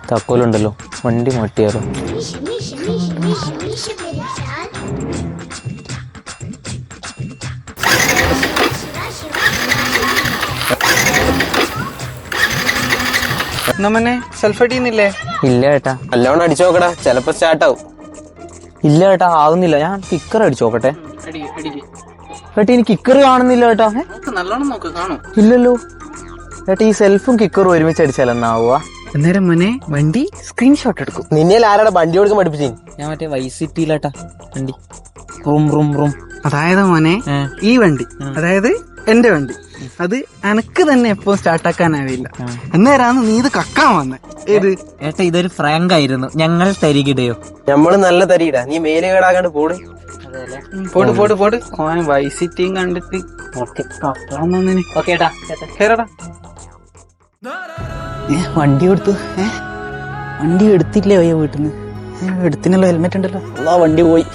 താക്കോലുണ്ടല്ലോ, വണ്ടി മാറ്റിയാലോ? നമ്മനെ സെൽഫ് അടിയുന്നില്ലേ? ഇല്ല ഏട്ടാ. നല്ലോണം അടിച്ചു നോക്കടാ, ചിലപ്പോ സ്റ്റാർട്ട് ആവും. ഇല്ല ഏട്ടാ, ആവുന്നില്ല. ഞാൻ കിക്കർ അടിച്ചു നോക്കട്ടെ. ഏട്ടാ ഇനി കിക്കർ കാണുന്നില്ല ഏട്ടാ. നല്ലോണം നോക്ക്, കാണും. ഇല്ലല്ലോ ഏട്ടാ, ഈ സെൽഫും കിക്കറും ഒരുമിച്ച് അടിച്ചാലെന്നാവുക? അന്നേരം മോനെ വണ്ടി സ്ക്രീൻഷോട്ട് എടുക്കും. നിന്നെ ആരാടെ വണ്ടി കൊടുക്കാൻ പഠിപ്പിച്ചു? ഞാൻ മറ്റേ വൈസ് സിറ്റിയിലാട്ടാ വണ്ടി. Room room room. അതായത് മോനെ ഈ വണ്ടി, അതായത് എന്റെ വണ്ടി, അത് എനക്ക് തന്നെ എപ്പോ സ്റ്റാർട്ടാക്കാനാവില്ല. എന്നേരാന്ന് നീ ഇത് കക്കാൻ വന്നെ. ഏത് ഏട്ടാ, ഇതൊരു ഫ്രാങ്ക് ആയിരുന്നു. ഞങ്ങൾ തരികിടയോ? നമ്മള് നല്ല തരിയിടാ, നീ മേലെ കേടാകാണ്ട് പോട്. പോട് പോട് പോട്. ഓനെ വൈസ് സിറ്റിയും കണ്ടിട്ട് കേറടാ. വണ്ടി കൊടുത്തു. വണ്ടി എടുത്തില്ലേ വയ്യ വീട്ടിൽ നിന്ന്? എടുത്തിനല്ലോ, ഹെൽമെറ്റ് ഉണ്ടല്ലോ. വണ്ടി പോയി.